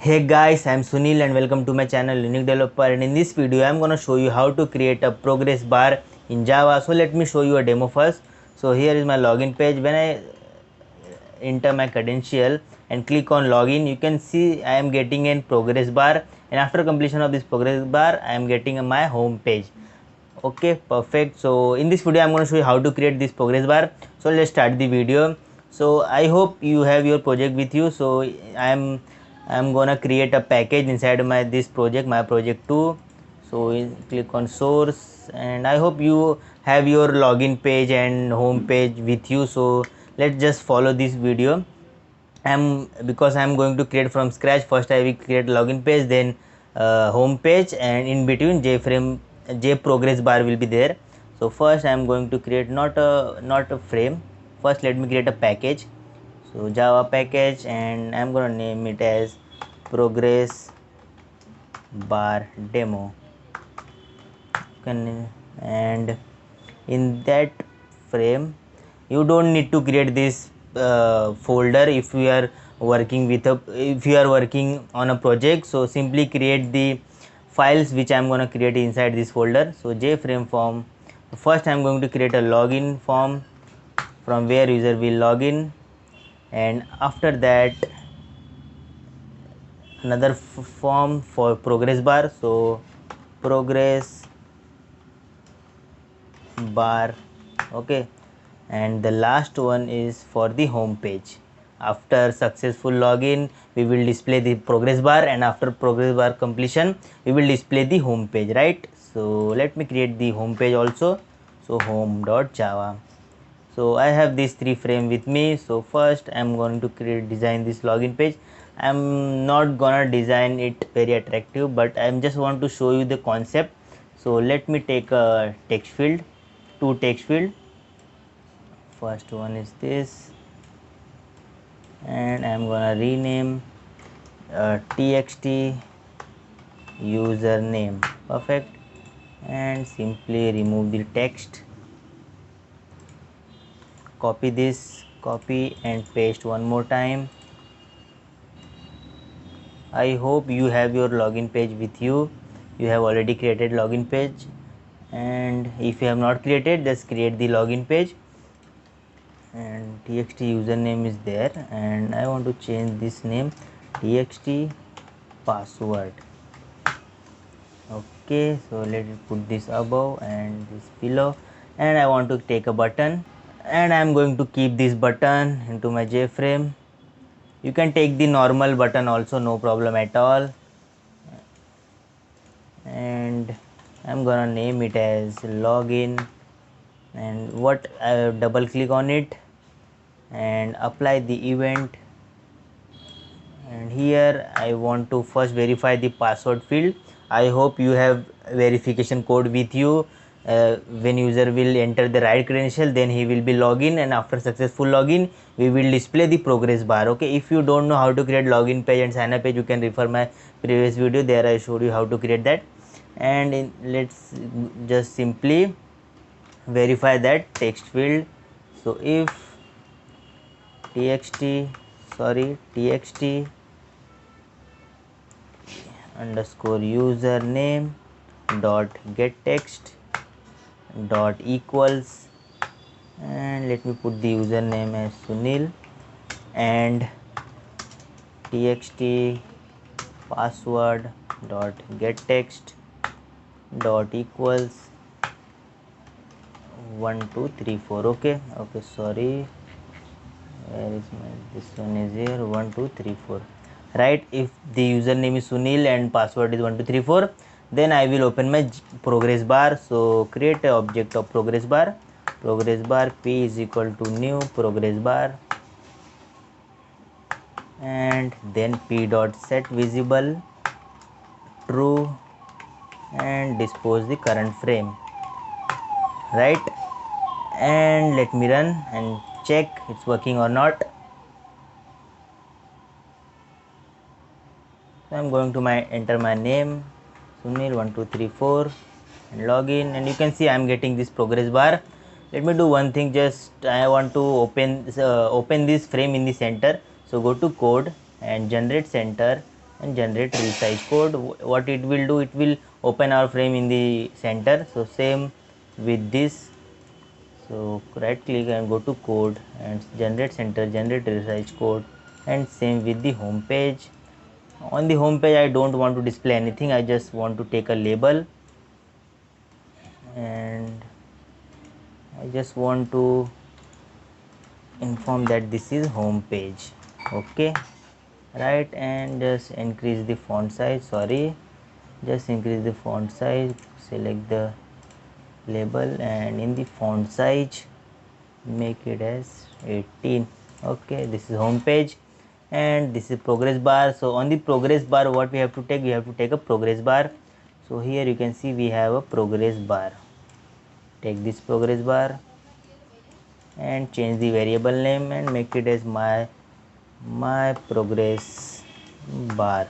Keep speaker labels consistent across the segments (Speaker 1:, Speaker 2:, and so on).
Speaker 1: Hey guys, I'm Sunil and welcome to my channel Linux Developer, and in this video I'm gonna show you how to create a progress bar in Java. So let me show you a demo first. So here is my login page. When I enter my credential and click on login, you can see I am getting a progress bar, and after completion of this progress bar I am getting my home page. Okay, perfect. So in this video I'm going to show you how to create this progress bar. So let's start the video. So I hope you have your project with you. So I'm gonna create a package inside my this project, my project 2. So click on source, and I hope you have your login page and home page with you. So let's just follow this video. Because I'm going to create from scratch. First I will create login page, then home page, and in between J progress bar will be there. So first I'm going to create not a frame. First let me create a package. So Java package, and I'm gonna name it as progress bar demo. And in that frame you don't need to create this folder if you are if you are working on a project. So simply create the files which I'm going to create inside this folder. So jframe form, first I'm going to create a login form from where user will log in, and after that another form for progress bar. So progress bar, okay, and the last one is for the home page. After successful login we will display the progress bar, and after progress bar completion we will display the home page, right? So let me create the home page also. So home.java. So I have these three frame with me. So first I'm going to design this login page. I'm not gonna design it very attractive, but I'm just want to show you the concept. So let me take a text field, two text field. First one is this, and I'm gonna rename txt username. Perfect. And simply remove the text, copy this, copy and paste one more time. I hope you have your login page with you. You have already created login page, and if you have not created, just create the login page. And txt username is there, and I want to change this name txt password. Okay, so let me put this above and this below, and I want to take a button, and I am going to keep this button into my JFrame. You can take the normal button also, no problem at all. And I'm gonna name it as login, and what I double click on it and apply the event, and here I want to first verify the password field. I hope you have verification code with you. When user will enter the right credential, then he will be login, and after successful login we will display the progress bar. Okay, if you don't know how to create login page and sign up page, you can refer my previous video, there I showed you how to create that. And let's just simply verify that text field. So if txt underscore username dot get text dot equals, and let me put the username as Sunil, and txt password dot get text dot equals 1234. Okay, sorry, where is my, this one is here, 1234, right? If the username is Sunil and password is 1234, then I will open my progress bar. So create an object of progress bar p is equal to new progress bar, and then p dot set visible true, and dispose the current frame, right? And let me run and check it's working or not. So I'm going to enter my name Sunil1234 and login, and you can see I'm getting this progress bar. Let me do one thing, just I want to open this frame in the center. So go to code and generate center, and generate resize code. What it will do, it will open our frame in the center. So same with this. So right click and go to code and generate center, generate resize code, and same with the home page. On the home page I don't want to display anything, I just want to take a label and I just want to inform that this is home page. Okay, right, and just increase the font size, sorry, just increase the font size, select the label and in the font size make it as 18. Okay, this is home page and this is progress bar. So on the progress bar what we have to take, we have to take a progress bar. So here you can see we have a progress bar. Take this progress bar and change the variable name and make it as my progress bar.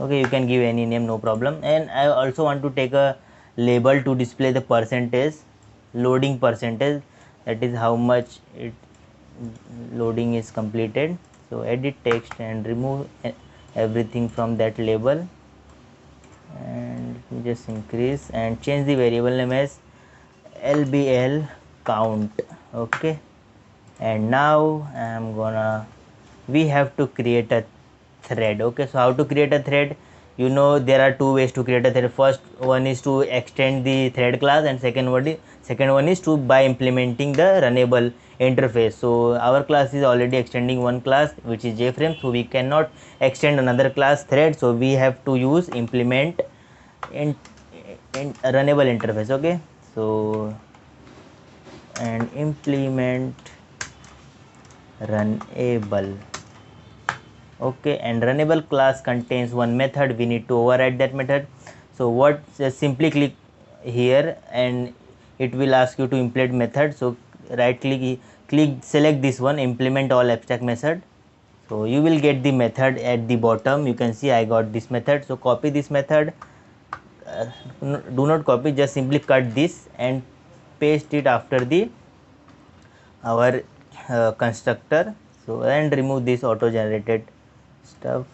Speaker 1: Okay, you can give any name, no problem. And I also want to take a label to display the percentage, loading percentage, that is how much it loading is completed. So edit text and remove everything from that label and just increase and change the variable name as lbl count. Okay, and now I am gonna, we have to create a thread. Okay, so how to create a thread, you know there are two ways to create a thread. First one is to extend the thread class and second one is to by implementing the runnable interface. So our class is already extending one class which is jframe, so we cannot extend another class thread, so we have to use implement in runnable interface. Okay, so and implement runnable. Okay, and runnable class contains one method, we need to override that method. So what, just simply click here and it will ask you to implement method. So right click select this one, implement all abstract method. So you will get the method at the bottom, you can see I got this method. So copy this method, do not copy, just simply cut this and paste it after the our constructor. So and remove this auto generated stuff,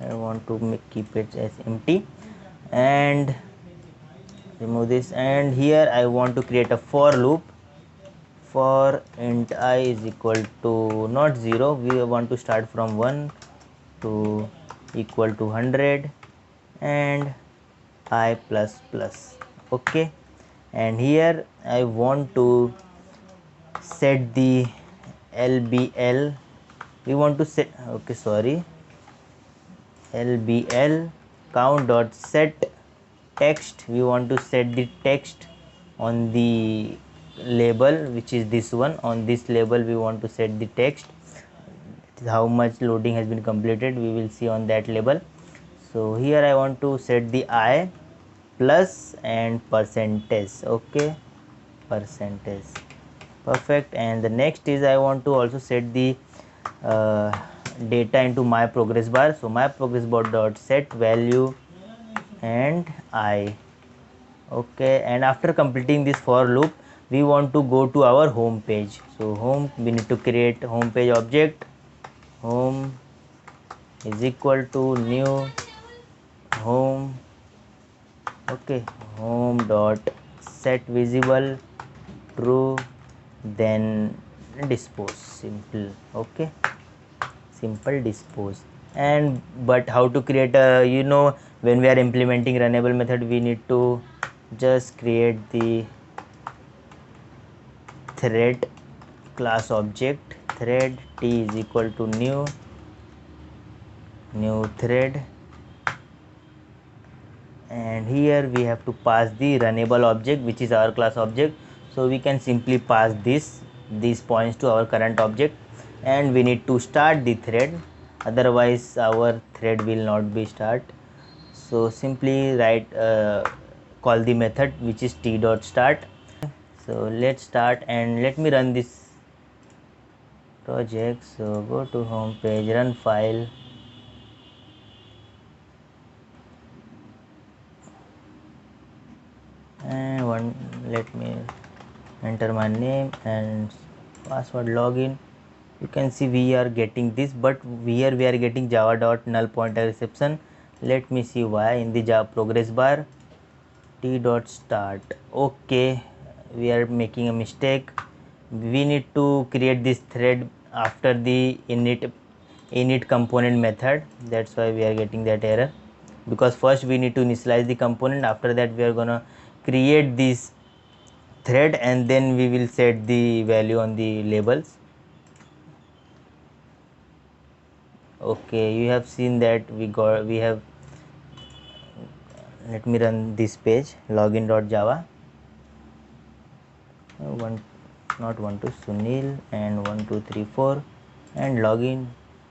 Speaker 1: I want to keep it as empty and remove this. And here I want to create a for loop. For int I is equal to not 0, we want to start from 1 to equal to 100 and I plus plus. Okay, and here I want to set the lbl, we want to set, okay sorry, lbl count dot set text, we want to set the text on the label which is this one. On this label we want to set the text, how much loading has been completed we will see on that label. So here I want to set the I plus and percentage. Okay, percentage, perfect. And the next is I want to also set the data into my progress bar. So my progress bar dot set value and I. Okay, and after completing this for loop we want to go to our home page. So home, we need to create home page object. Home is equal to new home. Okay, home dot set visible true, then dispose, simple. Okay, simple dispose. And but how to create a, you know when we are implementing runnable method we need to just create the thread class object. Thread t is equal to new thread, and here we have to pass the runnable object which is our class object. So we can simply pass these points to our current object and we need to start the thread, otherwise our thread will not be start. So simply write call the method which is t dot start. So let's start and let me run this project. So go to home page, run file, and let me enter my name and password, login. You can see we are getting this, but here we are getting java dot null pointer exception. Let me see why. In the java progress bar, t dot start. Okay, we are making a mistake. We need to create this thread after the init component method. That's why we are getting that error, because first we need to initialize the component. After that we are gonna create this thread, and then we will set the value on the labels. Okay, you have seen that we have. Let me run this page, login.java. One, not 1 2 Sunil, and 1 2 3 4 and login.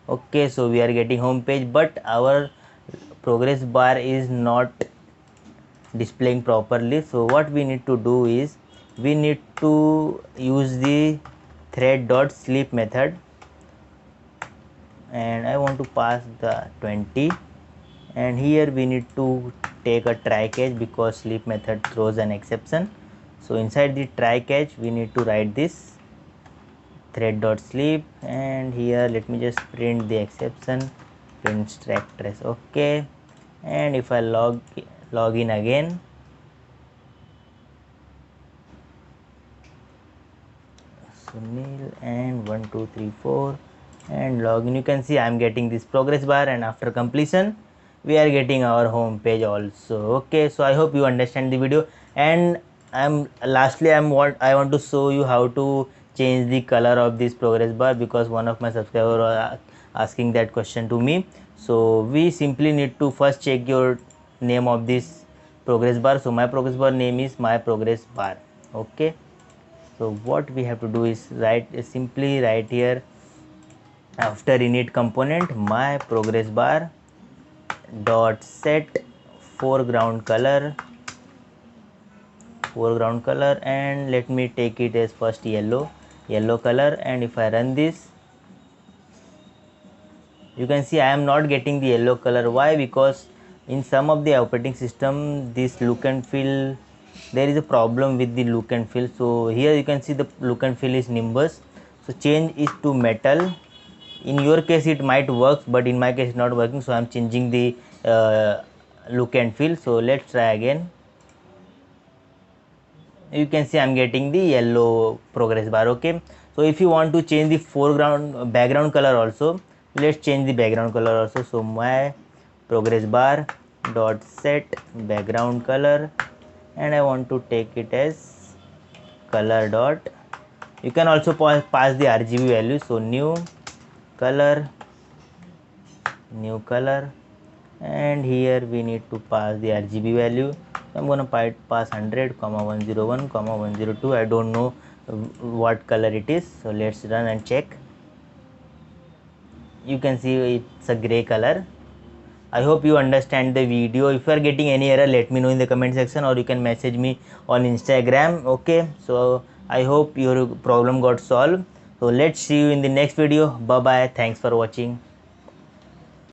Speaker 1: Okay, so we are getting home page, but our progress bar is not displaying properly. So what we need to do is we need to use the thread.sleep method, and I want to pass the 20, and here we need to take a try catch because sleep method throws an exception. So inside the try catch we need to write this thread.sleep, and here let me just print the exception, print stack trace. Okay, and if I log in again, Sunil and 1 2 3 4 and login, you can see I am getting this progress bar, and after completion we are getting our home page also. Okay, so I hope you understand the video, and I want to show you how to change the color of this progress bar, because one of my subscribers was asking that question to me. So we simply need to first check your name of this progress bar. So my progress bar name is my progress bar. Okay, so what we have to do is simply write here after init component my progress bar dot set foreground color, and let me take it as first yellow color. And if I run this, you can see I am not getting the yellow color. Why? Because in some of the operating system this look and feel, there is a problem with the look and feel. So here you can see the look and feel is Nimbus, so change is to metal. In your case it might work, but in my case it's not working, so I'm changing the look and feel. So let's try again. You can see I'm getting the yellow progress bar. Okay, so if you want to change the background color also, let's change the background color also. So my progress bar dot set background color, and I want to take it as color dot, you can also pass the RGB value. So new color, and here we need to pass the RGB value. So I'm gonna pass 100, 101, 102. I don't know what color it is, so let's run and check. You can see it's a gray color. I hope you understand the video. If you are getting any error, let me know in the comment section, or you can message me on Instagram. Okay, so I hope your problem got solved. So let's see you in the next video. Bye bye. Thanks for watching.